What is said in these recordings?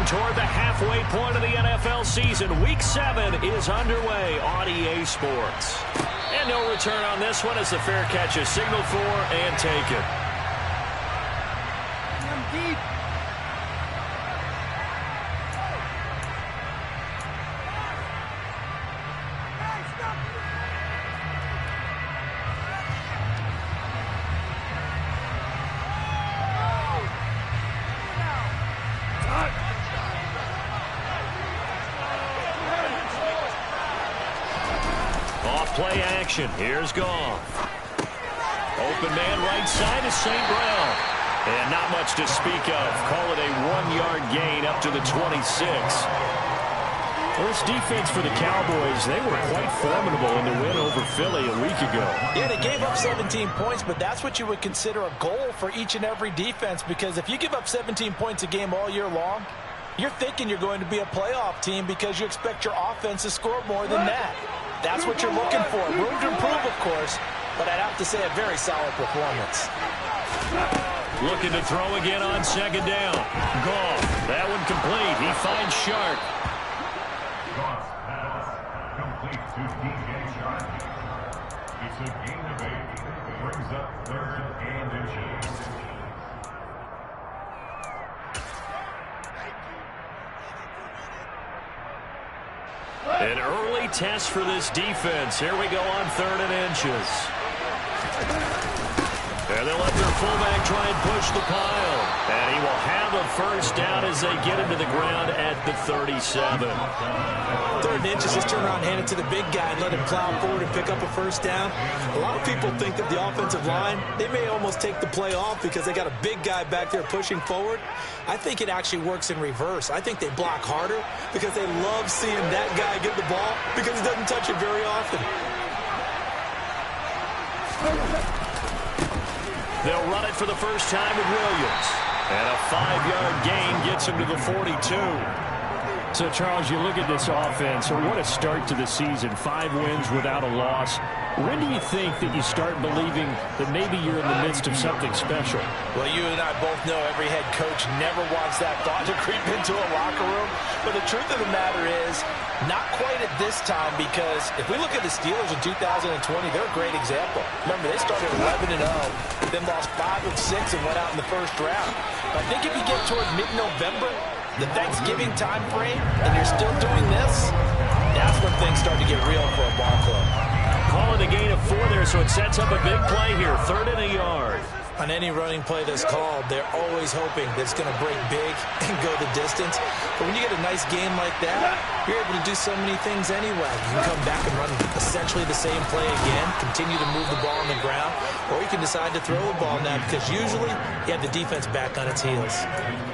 toward the halfway point of the NFL season. Week 7 is underway on EA Sports. And no return on this one as the fair catch is signaled for and taken. Deep. Play action. Here's Goff. Open man right side is St. Brown. And not much to speak of. Call it a 1-yard gain up to the 26. Well, this defense for the Cowboys, they were quite formidable in the win over Philly a week ago. Yeah, they gave up 17 points, but that's what you would consider a goal for each and every defense, because if you give up 17 points a game all year long, you're thinking you're going to be a playoff team because you expect your offense to score more than that. That's what you're looking for. Room to improve, of course, but I'd have to say a very solid performance. Looking to throw again on second down. Goff, that one complete. He finds Sharp. Goff pass complete to DJ Sharp. It's a gain of 8. Brings up 3rd and inches. An early test for this defense. Here we go on 3rd and inches. And they'll let their fullback try and push the pile. And he will have a first down as they get into the ground at the 37. 3rd and inches, just turn around, hand it to the big guy and let him plow forward and pick up a first down. A lot of people think that the offensive line, they may almost take the play off because they got a big guy back there pushing forward. I think it actually works in reverse. I think they block harder because they love seeing that guy get the ball because he doesn't touch it very often. They'll run it for the first time with Williams. And a 5-yard gain gets him to the 42. So, Charles, you look at this offense, and what a start to the season. 5 wins without a loss. When do you think that you start believing that maybe you're in the midst of something special? Well, you and I both know every head coach never wants that thought to creep into a locker room. But the truth of the matter is, not quite at this time, because if we look at the Steelers in 2020, they're a great example. Remember, they started 11-0, then lost 5 of 6 and went out in the first round. But I think if you get toward mid-November, the Thanksgiving time frame, and you're still doing this, that's when things start to get real for a ball club. Calling a gain of 4 there, so it sets up a big play here. 3rd and a yard. On any running play that's called, they're always hoping that it's going to break big and go the distance. But when you get a nice game like that, you're able to do so many things anyway. You can come back and run essentially the same play again, continue to move the ball on the ground, or you can decide to throw the ball now because usually you have the defense back on its heels.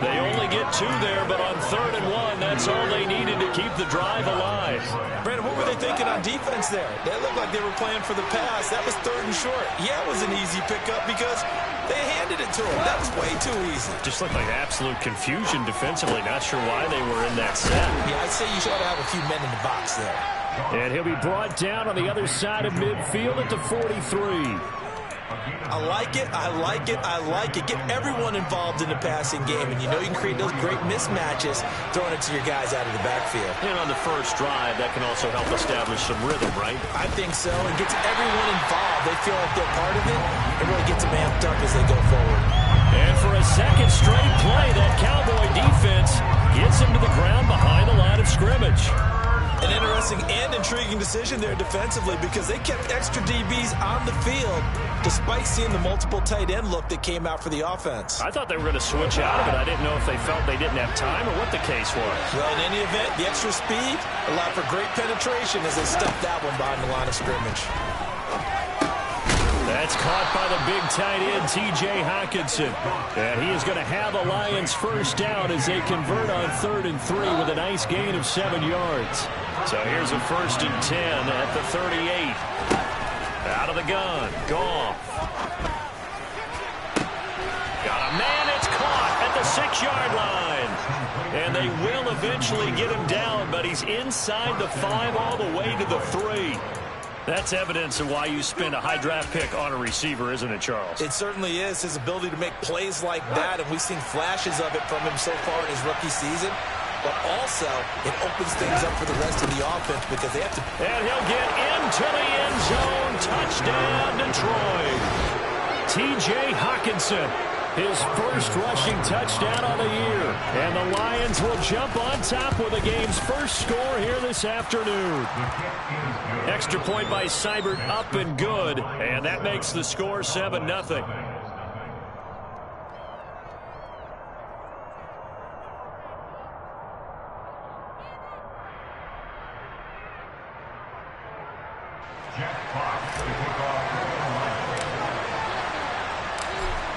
They only get 2 there, but on 3rd and 1, that's all they needed to keep the drive alive. Brandon, what were they thinking on defense there? That looked like they were playing for the pass. That was 3rd and short. Yeah, it was an easy pickup because they handed it to him. That was way too easy. Just looked like absolute confusion defensively. Not sure why they were in that set. Yeah, I'd say you should have a few men in the box there. And he'll be brought down on the other side of midfield at the 43. I like it, I like it, I like it. Get everyone involved in the passing game, and you know you can create those great mismatches throwing it to your guys out of the backfield. And on the first drive, that can also help establish some rhythm, right? I think so. It gets everyone involved. They feel like they're part of it. It really gets them amped up as they go forward. And for a second straight play, that Cowboy defense gets him to the ground behind the line of scrimmage. An interesting and intriguing decision there defensively because they kept extra DBs on the field despite seeing the multiple tight end look that came out for the offense. I thought they were going to switch out of it. I didn't know if they felt they didn't have time or what the case was. Well, in any event, the extra speed allowed for great penetration as they stuffed that one behind the line of scrimmage. That's caught by the big tight end, T.J. Hockenson. And he is going to have a Lions first down as they convert on 3rd and 3 with a nice gain of 7 yards. So here's a 1st and 10 at the 38. Out of the gun, Goff. Got a man, it's caught at the 6-yard line. And they will eventually get him down, but he's inside the 5 all the way to the 3. That's evidence of why you spend a high draft pick on a receiver, isn't it, Charles? It certainly is. His ability to make plays like that, and we've seen flashes of it from him so far in his rookie season. but also it opens things up for the rest of the offense because they have to. And he'll get into the end zone. Touchdown, Detroit. T.J. Hockenson, his first rushing touchdown on the year. And the Lions will jump on top with the game's first score here this afternoon. Extra point by Seibert, up and good. And that makes the score 7-0.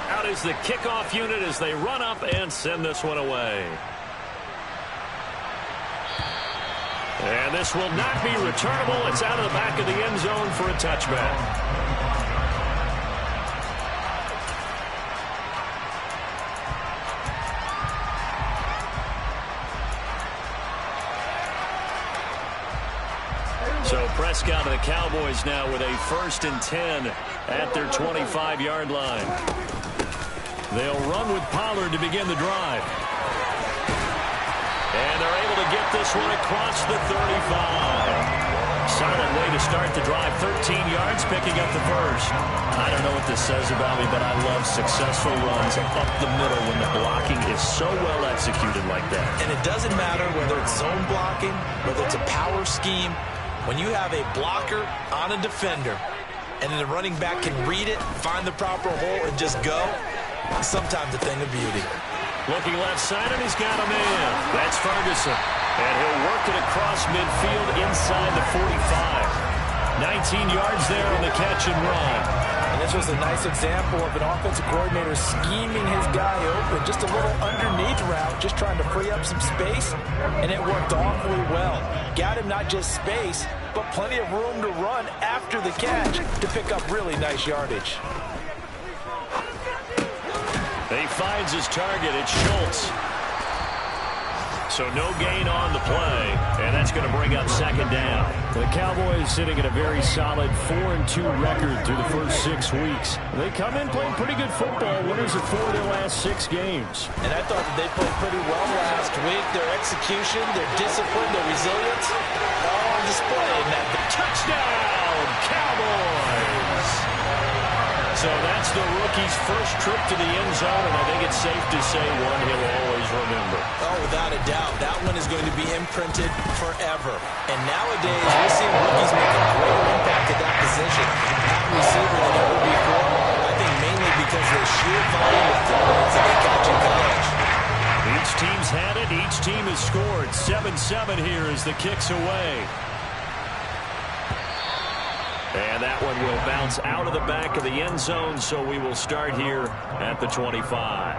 Out is the kickoff unit as they run up and send this one away. And this will not be returnable. It's out of the back of the end zone for a touchback. So Prescott and the Cowboys now with a 1st and 10 at their 25-yard line. They'll run with Pollard to begin the drive. And they're able to get this one across the 35. Solid way to start the drive. 13 yards, picking up the first. I don't know what this says about me, but I love successful runs up the middle when the blocking is so well executed like that. And it doesn't matter whether it's zone blocking, whether it's a power scheme. When you have a blocker on a defender, and then the running back can read it, find the proper hole, and just go, it's sometimes a thing of beauty. Looking left side, and he's got a man. That's Ferguson. And he'll work it across midfield inside the 45. 19 yards there on the catch and run. And this was a nice example of an offensive coordinator scheming his guy open. Just a little underneath route, just trying to free up some space, and it worked awfully well. Got him not just space, but plenty of room to run after the catch to pick up really nice yardage. He finds his target. It's Schultz. So no gain on the play, and that's going to bring up 2nd down. The Cowboys sitting at a very solid 4-2 record through the first 6 weeks. They come in playing pretty good football, winners of 4 of their last 6 games. And I thought that they played pretty well last week. Their execution, their discipline, their resilience, all on display in that touchdown, Cowboys. So that's the rookie's first trip to the end zone, and I think it's safe to say one he'll always remember. Oh, without a doubt. That one is going to be imprinted forever. And nowadays, we're seeing rookies make a greater impact at that position. That receiver than ever before, I think mainly because of the sheer volume of footballs that they catch in college. Each team's had it. Each team has scored. 7-7 here as the kick's away. And that one will bounce out of the back of the end zone, so we will start here at the 25.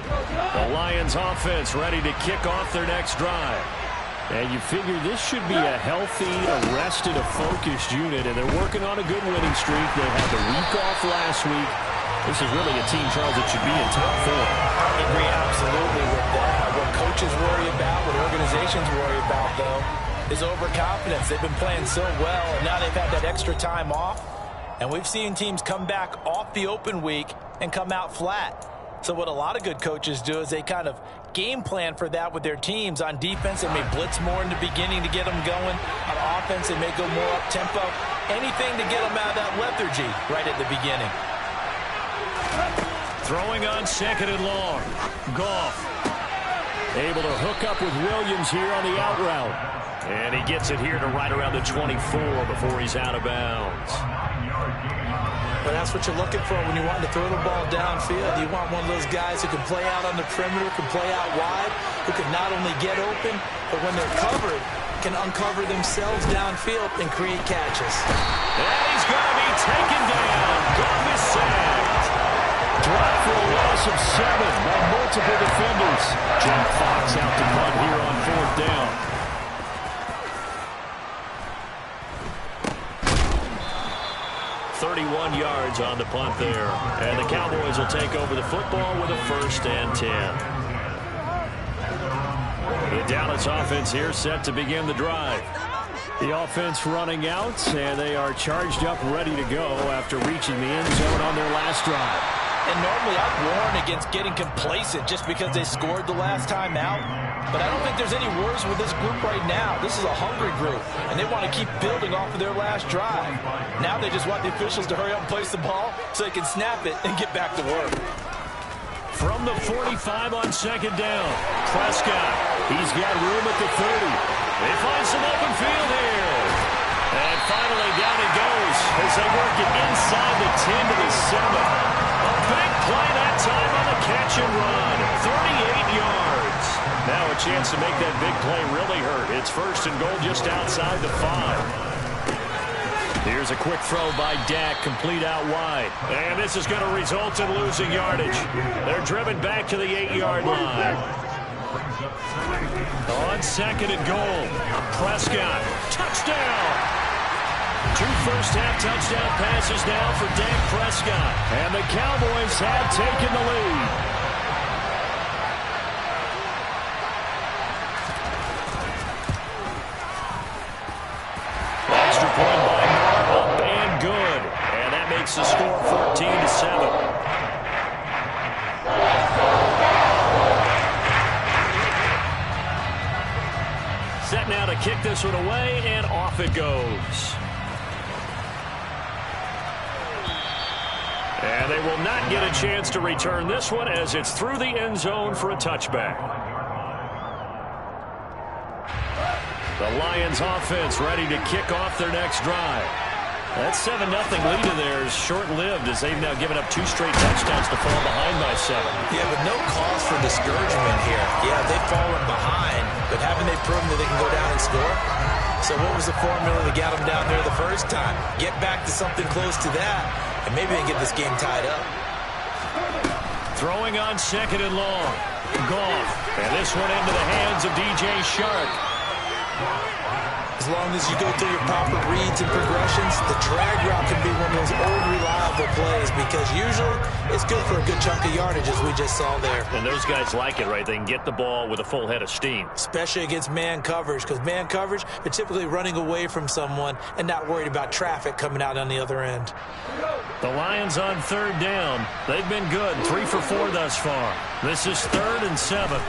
The Lions offense ready to kick off their next drive. And you figure this should be a healthy, arrested, a focused unit, and they're working on a good winning streak. They had the week off last week. This is really a team, Charles, that should be in top 4. I agree absolutely with that. What coaches worry about, what organizations worry about, though, is overconfidence. They've been playing so well, and now they've had that extra time off. And we've seen teams come back off the open week and come out flat. So what a lot of good coaches do is they kind of game plan for that with their teams. On defense, they may blitz more in the beginning to get them going. On offense, they may go more up-tempo. Anything to get them out of that lethargy right at the beginning. Throwing on 2nd and long. Goff able to hook up with Williams here on the out route. And he gets it here to right around the 24 before he's out of bounds. But that's what you're looking for when you want to throw the ball downfield. You want one of those guys who can play out on the perimeter, can play out wide, who can not only get open, but when they're covered, can uncover themselves downfield and create catches. And he's going to be taken down. Goff is sacked. Drop for a loss of 7 by multiple defenders. Jack Fox out to punt here on 4th down. Yards on the punt there. And the Cowboys will take over the football with a 1st and 10. The Dallas offense here set to begin the drive. The offense running out, and they are charged up, ready to go after reaching the end zone on their last drive. And normally I'd warn against getting complacent just because they scored the last time out. But I don't think there's any worries with this group right now. This is a hungry group, and they want to keep building off of their last drive. Now they just want the officials to hurry up and place the ball so they can snap it and get back to work. From the 45 on second down, Prescott. He's got room at the 30. They find some open field here. And finally down it goes as they work it inside the 10 to the 7. A big play that time on the catch and run. 38 yards. Now a chance to make that big play really hurt. It's first and goal just outside the 5. Here's a quick throw by Dak, complete out wide. And this is going to result in losing yardage. They're driven back to the 8-yard line. On second and goal, Prescott, touchdown. 2 first-half touchdown passes now for Dak Prescott. And the Cowboys have taken the lead. Extra point by Moore, up and good. And that makes the score 14-7. Set now to kick this one away, and off it goes. And they will not get a chance to return this one as it's through the end zone for a touchback. The Lions offense ready to kick off their next drive. That 7-0 lead in there is short-lived as they've now given up 2 straight touchdowns to fall behind by 7. Yeah, but no cause for discouragement here. Yeah, they've fallen behind, but haven't they proven that they can go down and score? So what was the formula that got them down there the first time? Get back to something close to that, and maybe they can get this game tied up. Throwing on second and long. Goff. And this one into the hands of DJ Shark. As long as you go through your proper reads and progressions, the drag route can be one of those old reliable plays because usually it's good for a good chunk of yardage as we just saw there. And those guys like it, right? They can get the ball with a full head of steam. Especially against man coverage, because man coverage, they're typically running away from someone and not worried about traffic coming out on the other end. The Lions on third down. They've been good, 3 for 4 thus far. This is 3rd and 7.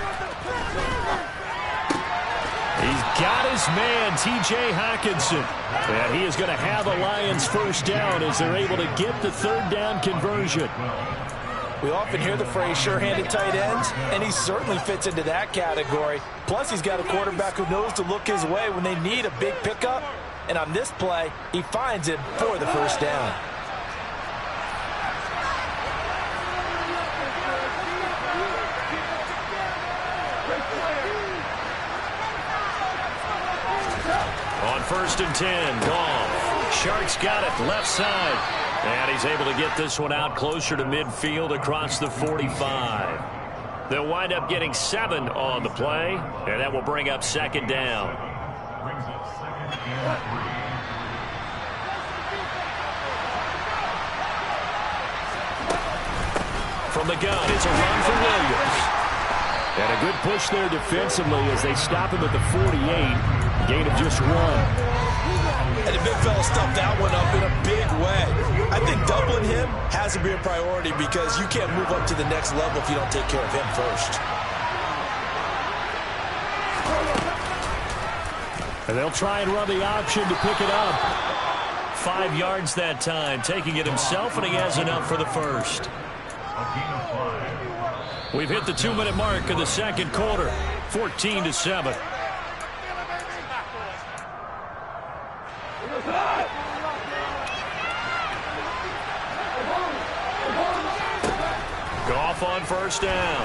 He's got his man, T.J. Hockenson. And he is going to have a Lions first down as they're able to get the third down conversion. We often hear the phrase sure-handed tight ends, and he certainly fits into that category. Plus, he's got a quarterback who knows to look his way when they need a big pickup. And on this play, he finds it for the first down. On 1st and 10, Goff. Shark's got it, left side. And he's able to get this one out closer to midfield across the 45. They'll wind up getting 7 on the play, and that will bring up second down. From the gun, it's a run for Williams. And a good push there defensively as they stop him at the 48. Gain of just 1. And the big fella stuffed that one up in a big way. I think doubling him has to be a priority because you can't move up to the next level if you don't take care of him first. And they'll try and run the option to pick it up. 5 yards that time, taking it himself, and he has enough for the first. We've hit the 2-minute mark of the second quarter, 14-7. Goff on first down.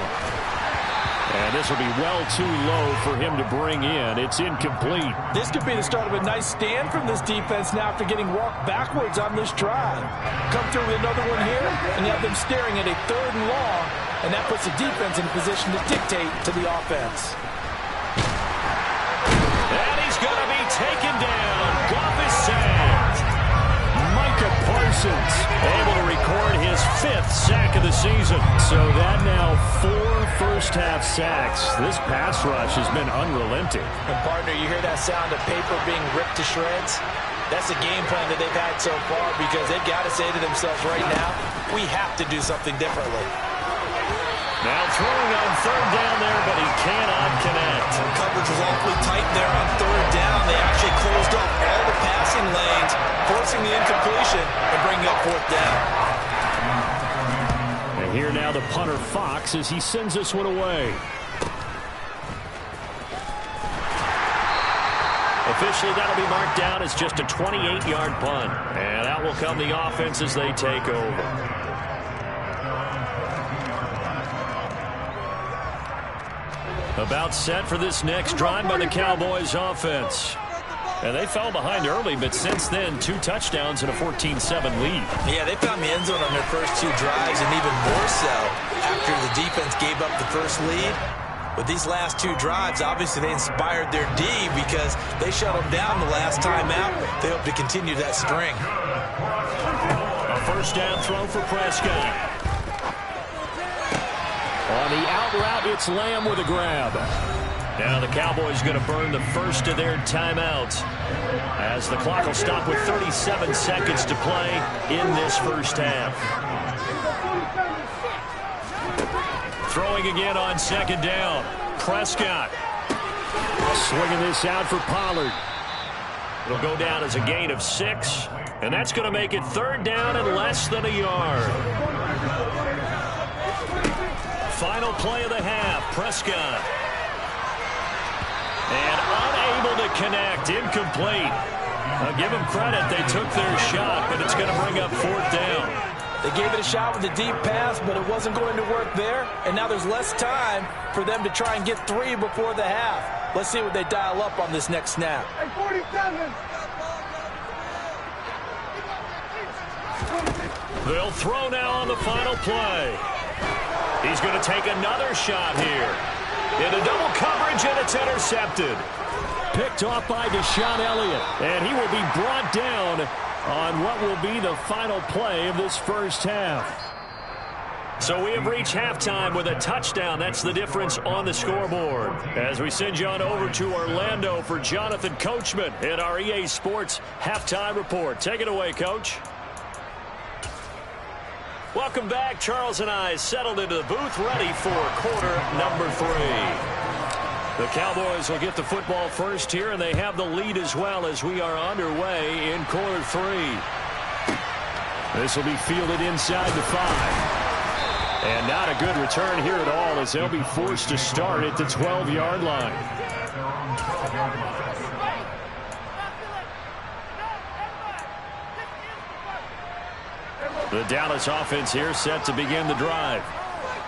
And this will be well too low for him to bring in. It's incomplete. This could be the start of a nice stand from this defense now after getting walked backwards on this drive. Come through with another one here, and you have them staring at a 3rd and long, and that puts the defense in a position to dictate to the offense. And he's going to be taken down. Goff is sacked. Micah Parsons able to record his 5th sack of the season. So that now 4 first-half sacks. This pass rush has been unrelenting. And, partner, you hear that sound of paper being ripped to shreds? That's the game plan that they've had so far because they've got to say to themselves right now, we have to do something differently. Now throwing on third down there, but he cannot connect. Coverage was awfully tight there on third down. They actually closed off all the passing lanes, forcing the incompletion and bringing up fourth down. And here now the punter Fox as he sends this one away. Officially, that'll be marked down as just a 28-yard punt. And out will come the offense as they take over. About set for this next drive by the Cowboys offense. And they fell behind early, but since then, 2 touchdowns and a 14-7 lead. Yeah, they found the end zone on their first 2 drives, and even more so after the defense gave up the first lead. With these last 2 drives, obviously they inspired their D because they shut them down the last time out. They hope to continue that string. A first down throw for Prescott. On the out route, it's Lamb with a grab. Now the Cowboys going to burn the first of their timeouts as the clock will stop with 37 seconds to play in this first half. Throwing again on second down. Prescott swinging this out for Pollard. It'll go down as a gain of 6, and that's going to make it third down and less than a yard. Final play of the half, Prescott. And unable to connect, incomplete. I'll give them credit, they took their shot, but it's going to bring up fourth down. They gave it a shot with a deep pass, but it wasn't going to work there. And now there's less time for them to try and get 3 before the half. Let's see what they dial up on this next snap. Hey, 47. They'll throw now on the final play. He's going to take another shot here. Into double coverage, and it's intercepted. Picked off by Deshaun Elliott, and he will be brought down on what will be the final play of this first half. So we have reached halftime with a touchdown. That's the difference on the scoreboard. As we send you on over to Orlando for Jonathan Coachman in our EA Sports Halftime Report. Take it away, Coach. Welcome back. Charles and I settled into the booth ready for quarter number 3. The Cowboys will get the football first here, and they have the lead as well as we are underway in quarter 3. This will be fielded inside the 5. And not a good return here at all as they'll be forced to start at the 12-yard line. The Dallas offense here set to begin the drive.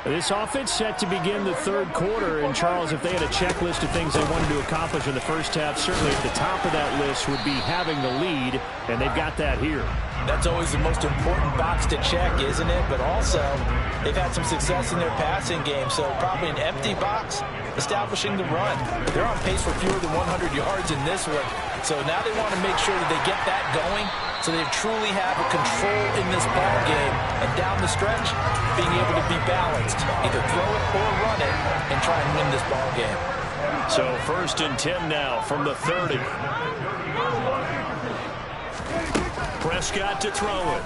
This offense set to begin the third quarter. And, Charles, if they had a checklist of things they wanted to accomplish in the first half, certainly at the top of that list would be having the lead, and they've got that here. That's always the most important box to check, isn't it? But also, they've had some success in their passing game, so probably an empty box establishing the run. They're on pace for fewer than 100 yards in this one, so now they want to make sure that they get that going so they truly have a control in this ball game, and down the stretch, being able to be balanced, either throw it or run it, and try and win this ball game. So 1st and 10 now from the 30. Prescott to throw it.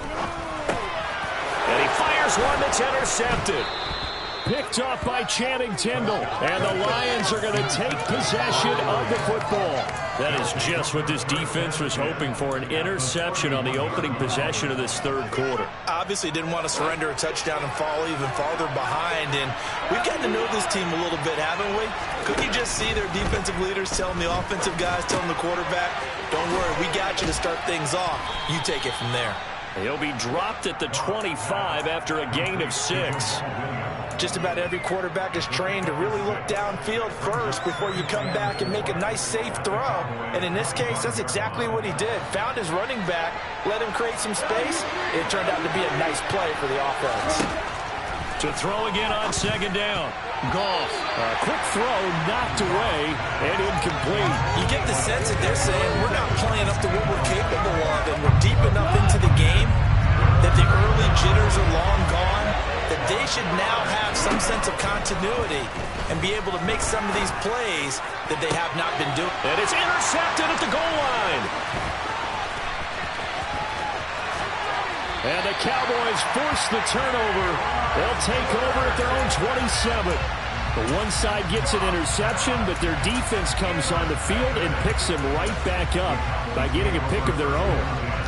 And he fires one that's intercepted. Picked off by Channing Tindall. And the Lions are going to take possession of the football. That is just what this defense was hoping for, an interception on the opening possession of this third quarter. Obviously didn't want to surrender a touchdown and fall even farther behind. And we've gotten to know this team a little bit, haven't we? Couldn't you just see their defensive leaders telling the offensive guys, telling the quarterback, don't worry, we got you to start things off. You take it from there. He'll be dropped at the 25 after a gain of 6. Just about every quarterback is trained to really look downfield first before you come back and make a nice, safe throw. And in this case, that's exactly what he did. Found his running back, let him create some space. It turned out to be a nice play for the offense. To throw again on second down. Goff. A quick throw knocked away and incomplete. You get the sense that they're saying we're not playing up to what we're capable of, and we're deep enough into the game that the early jitters are long gone, that they should now have some sense of continuity and be able to make some of these plays that they have not been doing. And it's intercepted at the goal line. And the Cowboys force the turnover. They'll take over at their own 27. The one side gets an interception, but their defense comes on the field and picks them right back up by getting a pick of their own.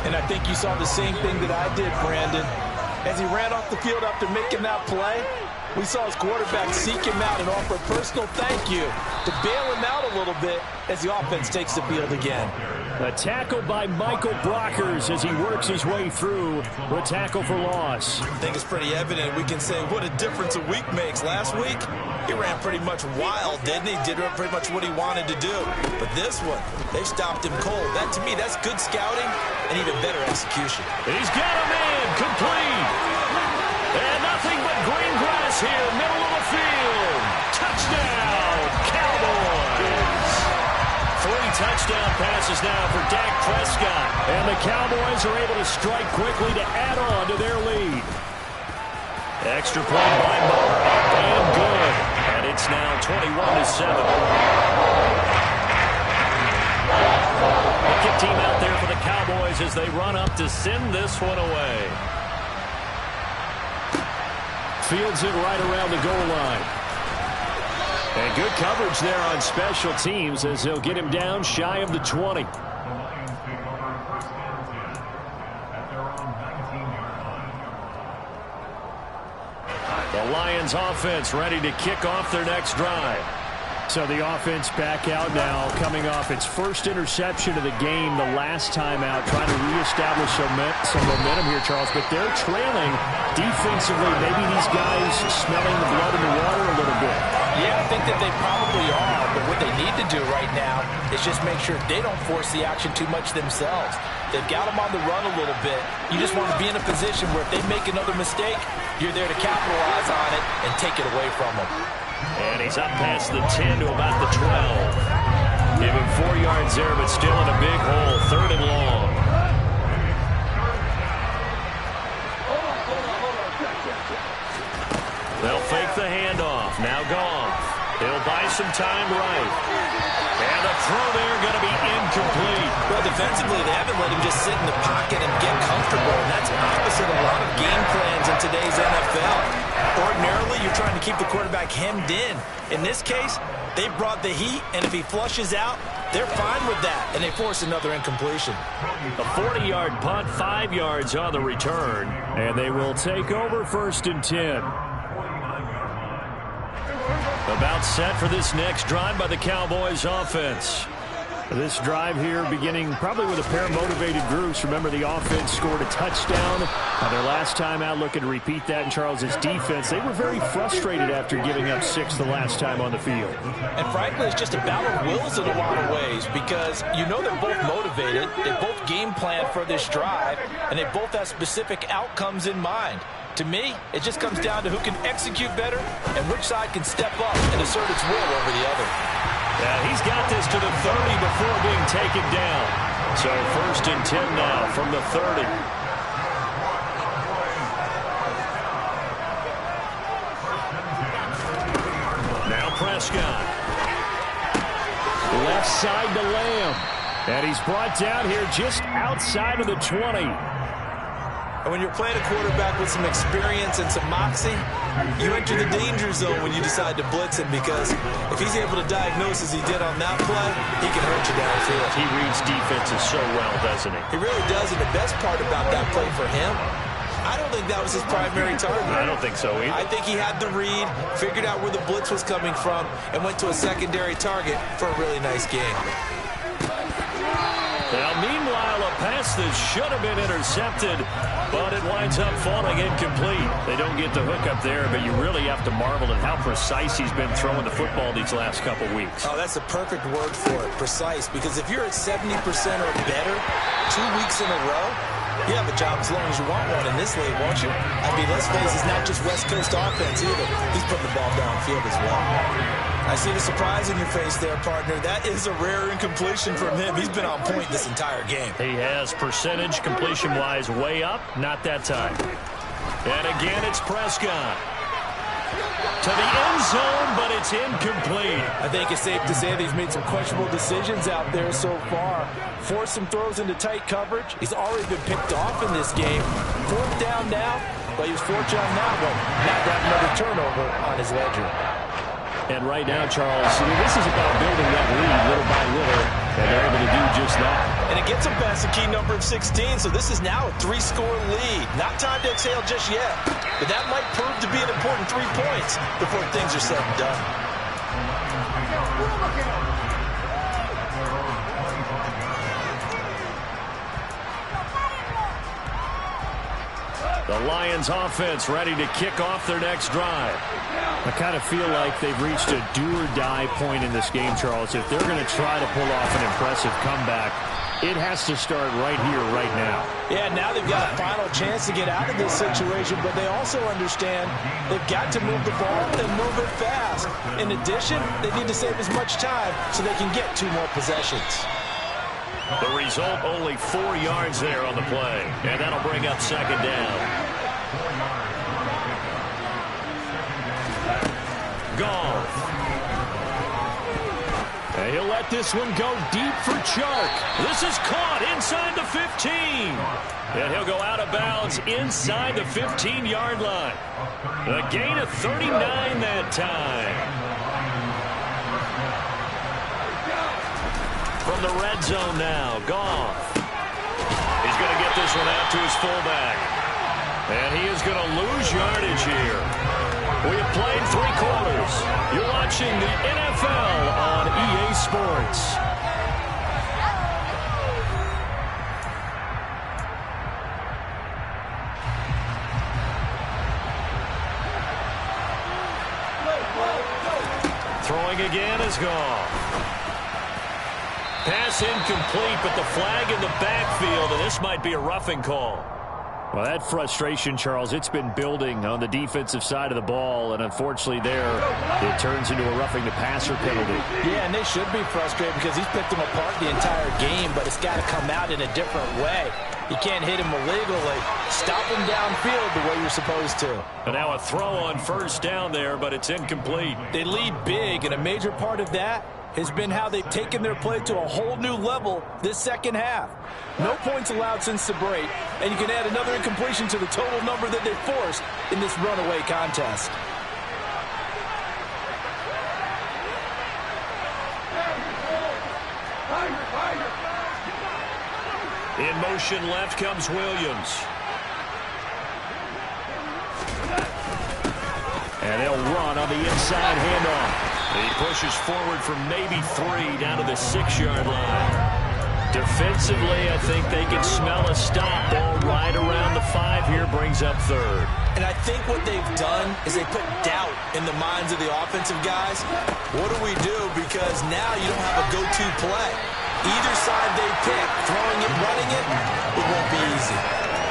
And I think you saw the same thing that I did, Brandon. As he ran off the field after making that play, we saw his quarterback seek him out and offer a personal thank you to bail him out a little bit as the offense takes the field again. A tackle by Michael Brockers as he works his way through a tackle for loss. I think it's pretty evident. We can say what a difference a week makes. Last week, he ran pretty much wild, didn't he? Did pretty much what he wanted to do. But this one, they stopped him cold. That, to me, that's good scouting and even better execution. He's got a man complete. And nothing but green grass here, middle of the field. Touchdown, Cowboys. 3 touchdown passes now for Dak Prescott. And the Cowboys are able to strike quickly to add on to their lead. Extra point by Moore, up and good. And it's now 21-7. The kick team out there for the Cowboys as they run up to send this one away. Fields it right around the goal line. And good coverage there on special teams as they'll get him down shy of the 20. The Lions take over first and 10 at their own 19-yard line. The Lions offense ready to kick off their next drive. So the offense back out now, coming off its first interception of the game the last time out, trying to reestablish some momentum here, Charles. But they're trailing defensively. Maybe these guys smelling the blood in the water a little bit. Yeah, I think that they probably are, but what they need to do right now is just make sure they don't force the action too much themselves. They've got them on the run a little bit. You just want to be in a position where if they make another mistake, you're there to capitalize on it and take it away from them. And he's up past the 10 to about the 12. Give him 4 yards there, but still in a big hole. 3rd and long. They'll fake the handoff. Now Goff. He'll buy some time right. And the throw there going to be incomplete. Well, defensively, they haven't let him just sit in the pocket and get comfortable. And that's opposite a lot of game plans in today's NFL. Ordinarily, you're trying to keep the quarterback hemmed in. In this case, they brought the heat, and if he flushes out, they're fine with that, and they force another incompletion. A 40-yard punt, 5 yards on the return, and they will take over 1st and 10. About set for this next drive by the Cowboys offense. This drive here beginning probably with a pair of motivated groups. Remember, the offense scored a touchdown. Their last time out, looking to repeat that in Charles's defense. They were very frustrated after giving up 6 the last time on the field. And frankly, it's just a battle of wills in a lot of ways because you know they're both motivated. They both game plan for this drive, and they both have specific outcomes in mind. To me, it just comes down to who can execute better and which side can step up and assert its will over the other. Yeah, he's got this to the 30 before being taken down. So 1st and 10 now from the 30. Now Prescott. Left side to Lamb. And he's brought down here just outside of the 20. And when you're playing a quarterback with some experience and some moxie, you enter the danger zone when you decide to blitz him because if he's able to diagnose as he did on that play, he can hurt you downfield. He reads defenses so well, doesn't he? He really does, and the best part about that play for him, I don't think that was his primary target. I don't think so either. I think he had the read, figured out where the blitz was coming from, and went to a secondary target for a really nice game. Now, meanwhile, a pass that should have been intercepted, but it winds up falling incomplete. They don't get the hook up there, but you really have to marvel at how precise he's been throwing the football these last couple weeks. Oh, that's a perfect word for it, precise, because if you're at 70% or better 2 weeks in a row, you have a job as long as you want one in this league, won't you? I mean, let's face it, it's not just West Coast offense either. He's putting the ball downfield as well. I see the surprise in your face there, partner. That is a rare incompletion from him. He's been on point this entire game. He has percentage completion-wise way up. Not that time. And again, it's Prescott. To the end zone, but it's incomplete. I think it's safe to say that he's made some questionable decisions out there so far. Forced some throws into tight coverage. He's already been picked off in this game. 4th down now, but he was fortunate on that one. Not to have another turnover on his ledger. And right now, Charles, this is about building that lead little by little, and they're able to do just that. And it gets him past the key number of 16, so this is now a 3-score lead. Not time to exhale just yet, but that might prove to be an important 3 points before things are said and done. The Lions offense ready to kick off their next drive. I kind of feel like they've reached a do-or-die point in this game, Charles. If they're going to try to pull off an impressive comeback, it has to start right here, right now. Yeah, now they've got a final chance to get out of this situation, but they also understand they've got to move the ball and move it fast. In addition, they need to save as much time so they can get 2 more possessions. The result, only 4 yards there on the play, and that'll bring up 2nd down. Goff. And he'll let this one go deep for Chark. This is caught inside the 15. And he'll go out of bounds inside the 15-yard line. A gain of 39 that time. From the red zone now, Goff. He's going to get this one out to his fullback. And he is going to lose yardage here. We have played 3 quarters. You're watching the NFL on EA Sports. Throwing again is Goff. Pass incomplete, but the flag in the backfield, and this might be a roughing call. Well, that frustration, Charles, it's been building on the defensive side of the ball, and unfortunately there, it turns into a roughing the passer penalty. Yeah, and they should be frustrated because he's picked them apart the entire game, but it's got to come out in a different way. You can't hit him illegally. Stop him downfield the way you're supposed to. And now a throw on 1st down there, but it's incomplete. They lead big, and a major part of that has been how they've taken their play to a whole new level this 2nd half. No points allowed since the break, and you can add another incompletion to the total number that they forced in this runaway contest. In motion left comes Williams. And they'll run on the inside handoff. He pushes forward from maybe 3 down to the 6-yard line. Defensively, I think they can smell a stop. Ball right around the 5 here, brings up 3rd. And I think what they've done is they put doubt in the minds of the offensive guys. What do we do? Because now you don't have a go-to play. Either side they pick, throwing it, running it, it won't be easy.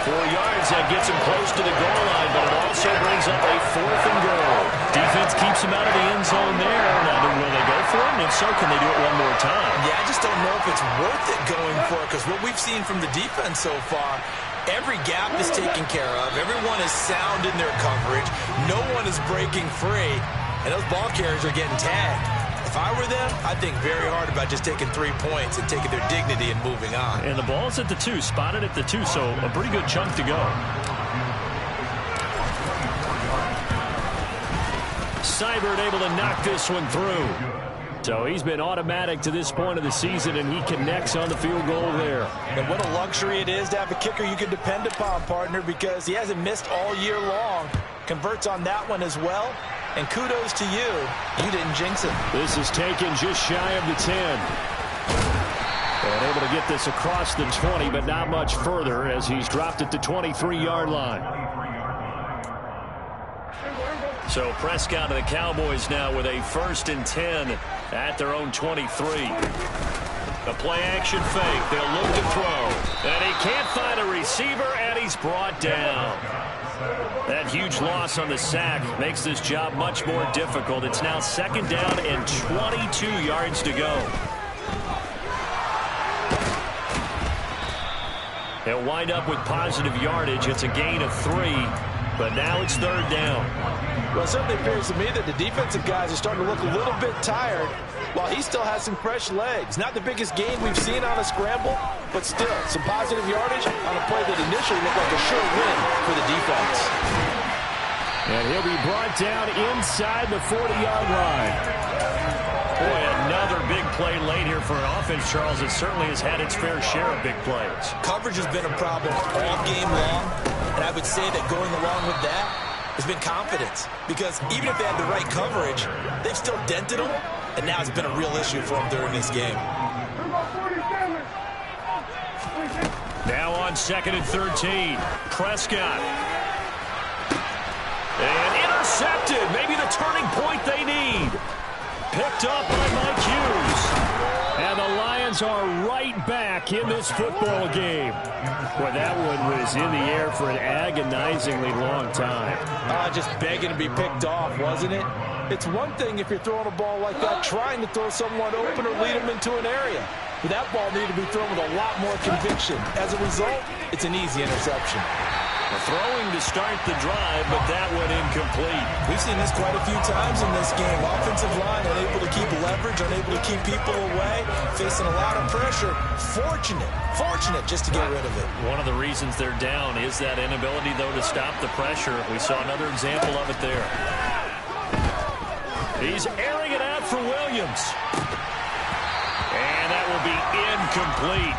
4 yards, that gets him close to the goal line, but it also brings up a 4th and goal. Defense keeps him out of the end zone there. Now, will they go for it? And if so, can they do it one more time? Yeah, I just don't know if it's worth it going for it, because what we've seen from the defense so far, every gap is taken care of. Everyone is sound in their coverage. No one is breaking free, and those ball carriers are getting tagged. If I were them, I'd think very hard about just taking 3 points and taking their dignity and moving on. And the ball's at the 2, spotted at the 2, so a pretty good chunk to go. Seibert able to knock this one through. So he's been automatic to this point of the season, and he connects on the field goal there. And what a luxury it is to have a kicker you can depend upon, partner, because he hasn't missed all year long. Converts on that one as well. And kudos to you. You didn't jinx it. This is taken just shy of the 10. And able to get this across the 20, but not much further as he's dropped at the 23-yard line. So Prescott and the Cowboys now with a 1st and 10 at their own 23. A play-action fake. They'll look to throw. And he can't find a receiver, and he's brought down. That huge loss on the sack makes this job much more difficult. It's now 2nd down and 22 yards to go. They'll wind up with positive yardage. It's a gain of 3. But now it's third down. Well, it certainly appears to me that the defensive guys are starting to look a little bit tired while he still has some fresh legs. Not the biggest gain we've seen on a scramble, but still some positive yardage on a play that initially looked like a sure win for the defense. And he'll be brought down inside the 40-yard line. Boy, another big play late here for an offense, Charles. It certainly has had its fair share of big plays. Coverage has been a problem all game long, and I would say that going along with that has been confidence. Because even if they had the right coverage, they've still dented them, and now it's been a real issue for them during this game. Now on 2nd and 13, Prescott. And intercepted. Maybe the turning point they need. Picked up by Mike Hughes. And the Lions are right back in this football game. Boy, that one was in the air for an agonizingly long time. Just begging to be picked off, wasn't it? It's one thing if you're throwing a ball like that, trying to throw someone open or lead them into an area. But that ball needed to be thrown with a lot more conviction. As a result, it's an easy interception. Throwing to start the drive, but that one incomplete. We've seen this quite a few times in this game. Offensive line unable to keep leverage, unable to keep people away, facing a lot of pressure. Fortunate just to get rid of it. One of the reasons they're down is that inability, though, to stop the pressure. We saw another example of it there. He's airing it out for Williams. And that will be incomplete.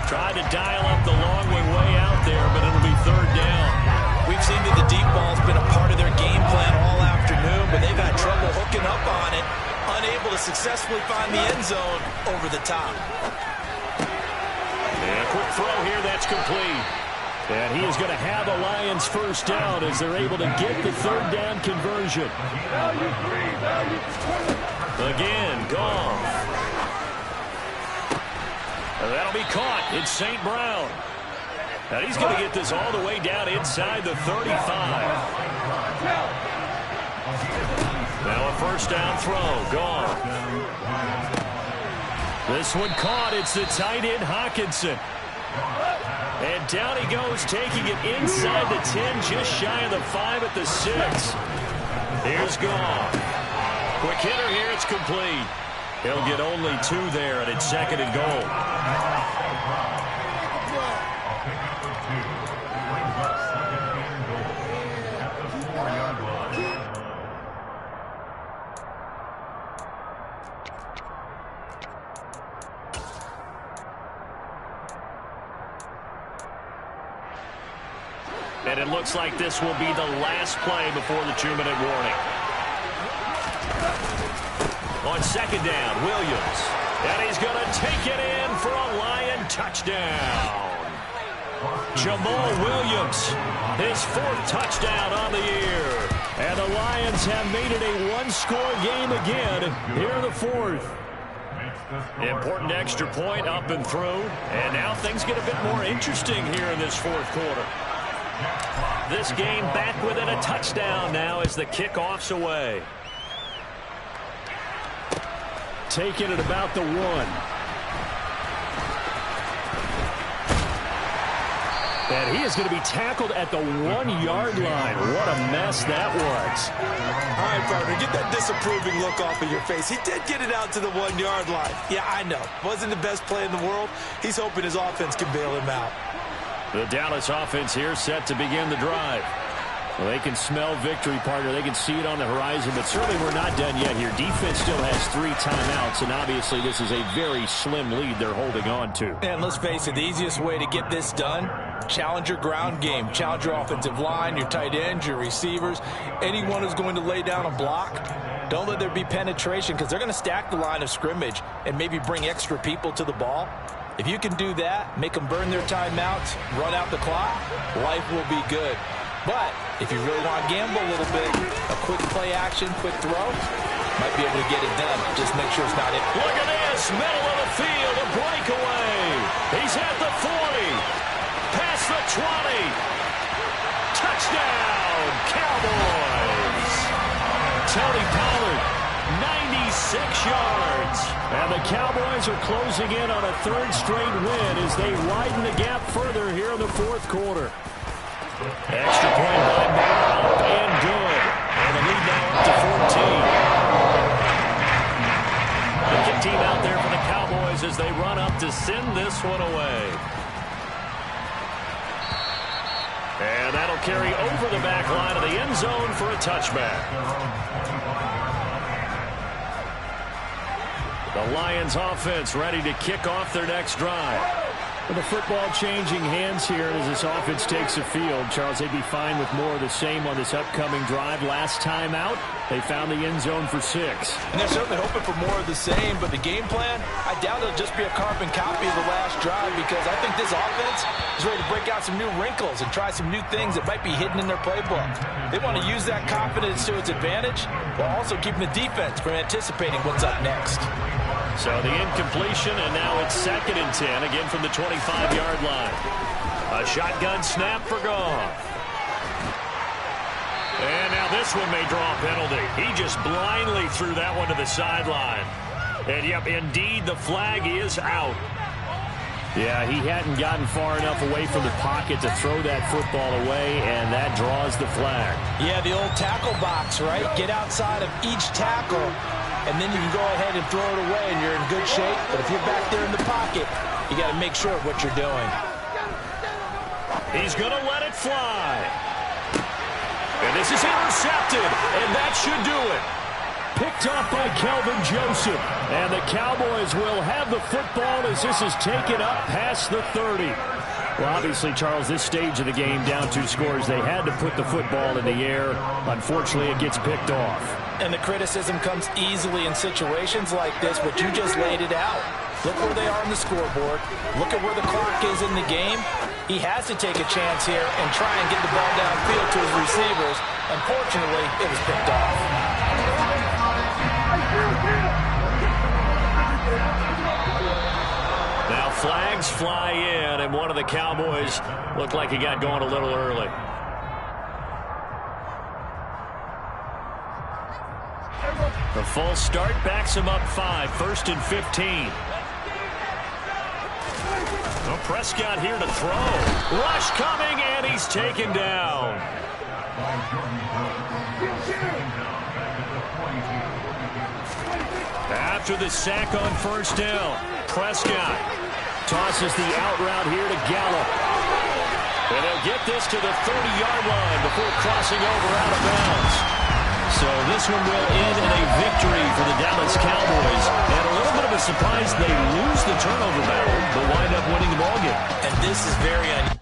Tried to dial up the long way out there, but it'll be third down. We've seen that the deep ball's been a part of their game plan all afternoon, but they've had trouble hooking up on it, unable to successfully find the end zone over the top. And a quick throw here, that's complete. And he is going to have a Lions first down as they're able to get the third down conversion. Again, Goff. That'll be caught. It's St. Brown. And he's going to get this all the way down inside the 35. Now a first down throw. Gone. This one caught. It's the tight end, Hawkinson. And down he goes, taking it inside the 10, just shy of the 5 at the 6. Here's Goff. Quick hitter here. It's complete. He'll get only 2 there, and it's 2nd and goal. And it looks like this will be the last play before the 2-minute warning. On 2nd down, Williams. And he's going to take it in for a Lion touchdown. Jamal Williams, his 4th touchdown on the year. And the Lions have made it a one-score game again here in the 4th. Important extra point up and through. And now things get a bit more interesting here in this 4th quarter. This game back within a touchdown now as the kickoff's away. Taking it about the 1. And he is going to be tackled at the 1-yard line. What a mess that was. All right, partner, get that disapproving look off of your face. He did get it out to the 1-yard line. Yeah, I know. Wasn't the best play in the world. He's hoping his offense can bail him out. The Dallas offense here set to begin the drive. Well, they can smell victory, partner. They can see it on the horizon, but certainly we're not done yet here. Defense still has 3 timeouts, and obviously this is a very slim lead they're holding on to. And let's face it, the easiest way to get this done, challenge your ground game. Challenge your offensive line, your tight ends, your receivers, anyone who's going to lay down a block. Don't let there be penetration because they're going to stack the line of scrimmage and maybe bring extra people to the ball. If you can do that, make them burn their timeouts, run out the clock, life will be good. But if you really want to gamble a little bit, a quick play action, quick throw, might be able to get it done. Just make sure it's not it. Look at this, middle of the field, a breakaway. He's at the 40, past the 20. Touchdown, Cowboys. Tony Pollard, 96 yards. And the Cowboys are closing in on a 3rd straight win as they widen the gap further here in the 4th quarter. Extra point by Moore, up and good. And the lead now up to 14. The kick team out there for the Cowboys as they run up to send this one away. And that'll carry over the back line of the end zone for a touchback. The Lions offense ready to kick off their next drive. With the football changing hands here as this offense takes the field. Charles, they'd be fine with more of the same on this upcoming drive. Last time out, they found the end zone for 6. And they're certainly hoping for more of the same, but the game plan, I doubt it'll just be a carbon copy of the last drive because I think this offense is ready to break out some new wrinkles and try some new things that might be hidden in their playbook. They want to use that confidence to its advantage while also keeping the defense from anticipating what's up next. So the incompletion, and now it's 2nd and 10, again from the 25-yard line. A shotgun snap for Goff. And now this one may draw a penalty. He just blindly threw that one to the sideline. And, yep, indeed, the flag is out. Yeah, he hadn't gotten far enough away from the pocket to throw that football away, and that draws the flag. Yeah, the old tackle box, right? Get outside of each tackle, and then you can go ahead and throw it away, and you're in good shape. But if you're back there in the pocket, you got to make sure of what you're doing. He's going to let it fly. And this is intercepted, and that should do it. Picked off by Kelvin Joseph. And the Cowboys will have the football as this is taken up past the 30. Well, obviously, Charles, this stage of the game, down 2 scores, they had to put the football in the air. Unfortunately, it gets picked off. And the criticism comes easily in situations like this, but you just laid it out. Look where they are on the scoreboard. Look at where the clock is in the game. He has to take a chance here and try and get the ball downfield to his receivers. Unfortunately, it was picked off. Now flags fly in, and one of the Cowboys looked like he got going a little early. The false start backs him up 5, 1st and 15. Well, Prescott here to throw. Rush coming, and he's taken down. After the sack on 1st down, Prescott tosses the out route here to Gallup. And they'll get this to the 30-yard line before crossing over out of bounds. So this one will end in a victory for the Dallas Cowboys. And a little bit of a surprise, they lose the turnover battle, but wind up winning the ballgame. And this is very unusual.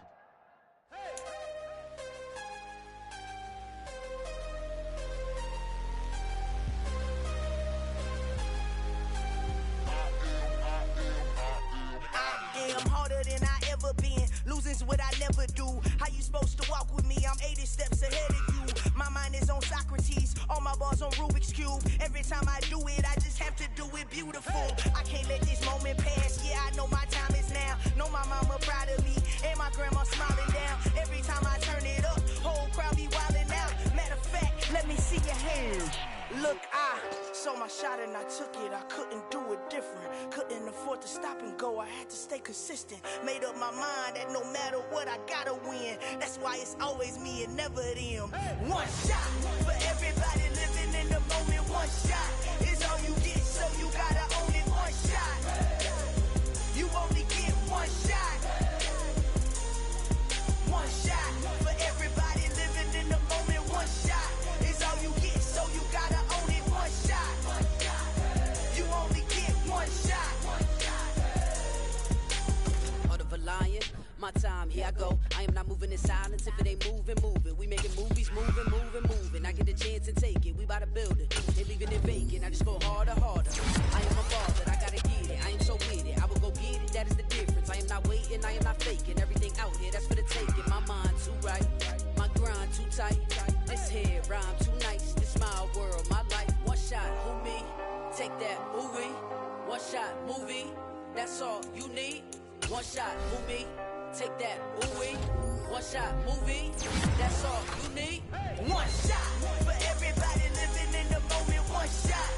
What I never do. How you supposed to walk with me? I'm 80 steps ahead of you. My mind is on Socrates, all my balls on Rubik's Cube. Every time I do it, I just have to do it beautiful. I can't let this moment pass. Yeah, I know my time is now. Know my mama proud of me, and my grandma smiling down. Every time I turn it up, whole crowd be wilding out. Matter of fact, let me see your hands. Look, I saw my shot and I took it. I couldn't do it different. Couldn't afford to stop and go. I had to stay consistent. Made up my mind that no matter what, I gotta win. That's why it's always me and never them. One shot for everybody living in the moment. One shot is all you get, so you gotta own it. One shot. You only get one shot. One shot for everybody living in the moment. One shot is all you get, so you gotta own it. One shot. You only get one shot. Heart of a lion, my time, here I go. I am not moving in silence. If it ain't moving, move it. We making movies, moving. I get a chance and take it. We bout to build it. They leaving it vacant. I just go harder. I am a father, I gotta get it. I am so with it. I will go get it. That is the difference. I am not waiting. I am not faking. Everything out here, that's for the taking. My mind too right, my grind too tight. This here rhyme too nice. This my world, my life. One shot, who me? Take that, who we? One shot, movie. That's all you need. One shot, who me? Take that, who we? One shot, movie. That's all you need. One shot for everybody living in the moment. One shot